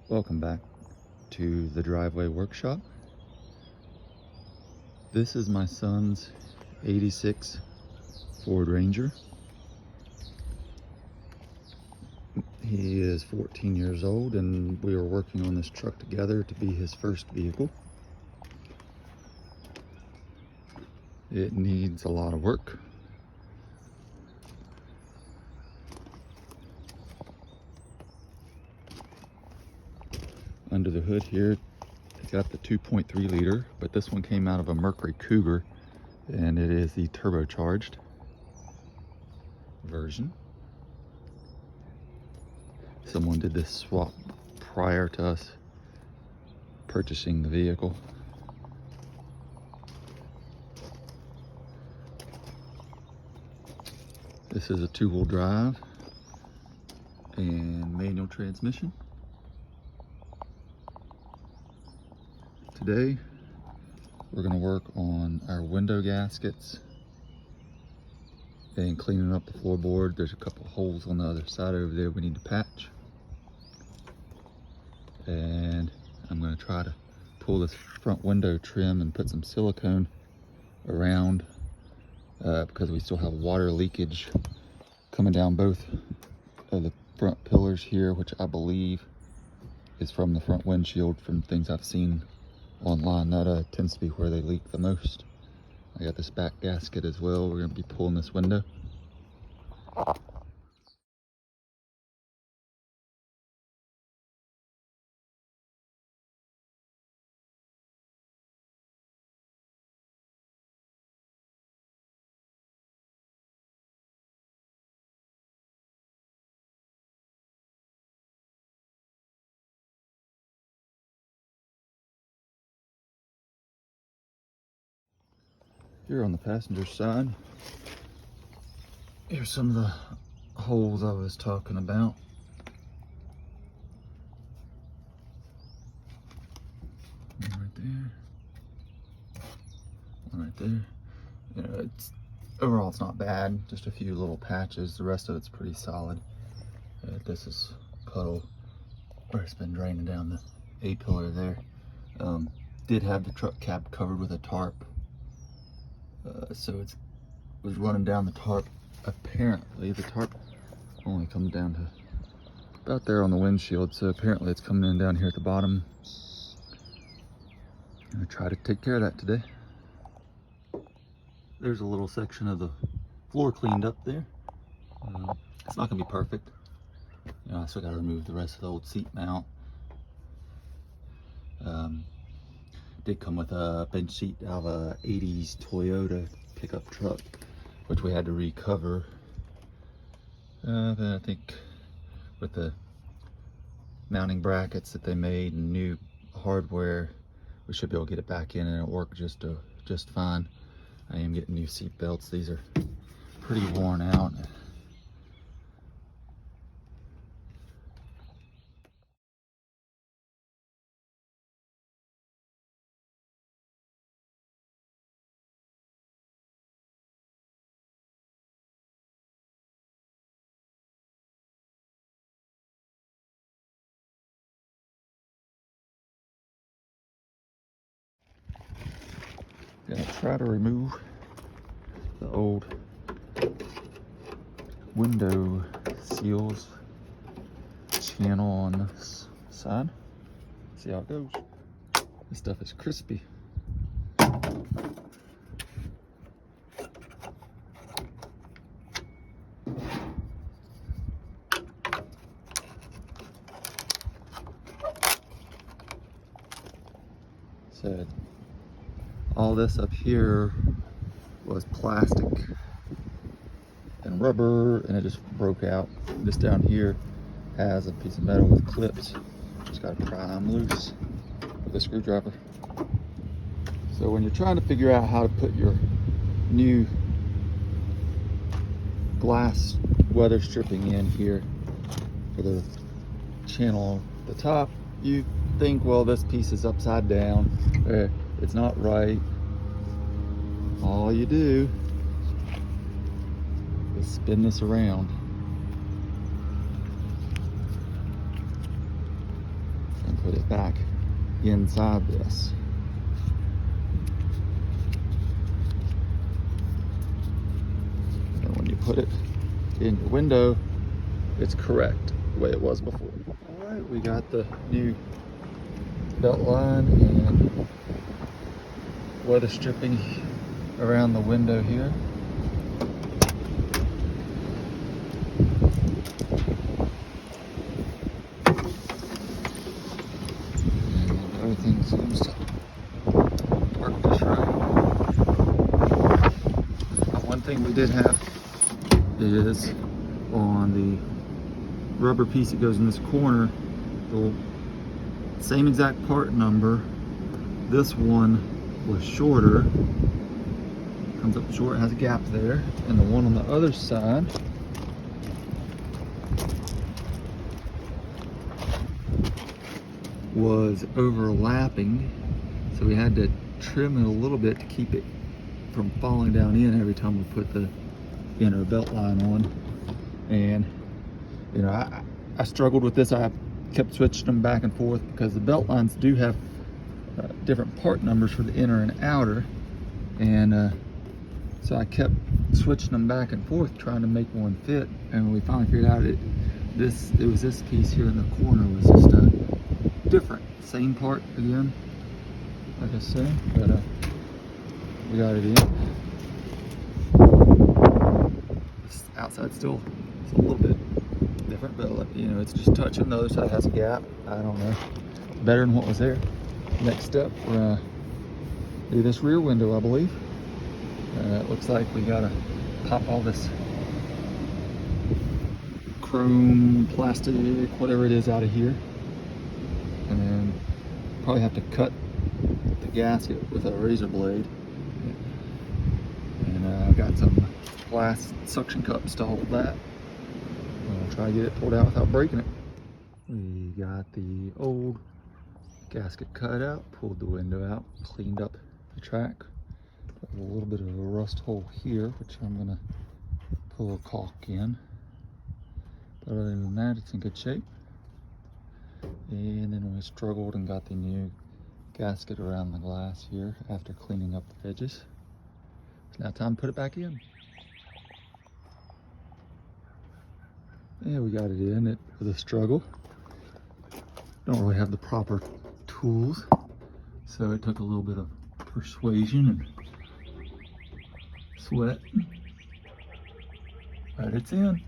Welcome back to the driveway workshop. This is my son's 86 Ford Ranger. He is 14 years old and we are working on this truck together to be his first vehicle. It needs a lot of work. Under the hood here, it's got the 2.3 liter, but this one came out of a Mercury Cougar and it is the turbocharged version. Someone did this swap prior to us purchasing the vehicle. This is a 2-wheel drive and manual transmission. Today, we're going to work on our window gaskets and cleaning up the floorboard. There's a couple holes on the other side over there we need to patch. And I'm going to try to pull this front window trim and put some silicone around because we still have water leakage coming down both of the front pillars here, which I believe is from the front windshield from things I've seen online. That tends to be where they leak the most. I got this back gasket as well. We're going to be pulling this window. Here on the passenger side, here's some of the holes I was talking about. One right there. One right there. You know, overall it's not bad, just a few little patches. The rest of it's pretty solid. This is puddle where it's been draining down the A-pillar there. Did have the truck cab covered with a tarp. So it was running down the tarp. Apparently the tarp only comes down to about there on the windshield, so apparently it's coming in down here at the bottom. I'm gonna try to take care of that today. There's a little section of the floor cleaned up there. It's not gonna be perfect. You know, I still gotta remove the rest of the old seat mount. Did come with a bench seat out of a 80s Toyota pickup truck, which we had to recover. But I think with the mounting brackets that they made and new hardware, we should be able to get it back in and it'll work just fine. I am getting new seat belts. These are pretty worn out. Gonna try to remove the old window seals channel on this side. See how it goes. This stuff is crispy. So all this up here was plastic and rubber and it just broke out. This down here has a piece of metal with clips. Just gotta pry them loose with a screwdriver. So when you're trying to figure out how to put your new glass weather stripping in here for the channel at the top, you think, well, this piece is upside down. It's not right. All you do is spin this around put it back inside this. And when you put it in your window, it's correct the way it was before. All right, we got the new belt line and weather stripping around the window here. And everything seems to work just right. One thing we did have is on the rubber piece that goes in this corner, the same exact part number. This one was shorter, comes up short, has a gap there, and the one on the other side was overlapping, so we had to trim it a little bit to keep it from falling down in every time we put the inner belt line on. And you know, I struggled with this. I kept switching them back and forth because the belt lines do have different part numbers for the inner and outer, and so I kept switching them back and forth trying to make one fit. And we finally figured out it was this piece here in the corner was just different, same part again, like I said, but we got it in. This outside still is a little bit different, but you know, it's just touching. The other side has a gap. I don't know, better than what was there. Next step, we're gonna do this rear window, I believe. It looks like we gotta pop all this chrome, plastic, whatever it is out of here, and then probably have to cut the gasket with a razor blade. And I've got some glass suction cups to hold that. I'll try to get it pulled out without breaking it. We got the old gasket cut out, pulled the window out, cleaned up the track. Got a little bit of a rust hole here, which I'm gonna pull a caulk in. But other than that, it's in good shape. And then we struggled and got the new gasket around the glass here after cleaning up the edges. It's now time to put it back in. Yeah, we got it in. It was a struggle. Don't really have the proper tools, so it took a little bit of persuasion and sweat, but it's in.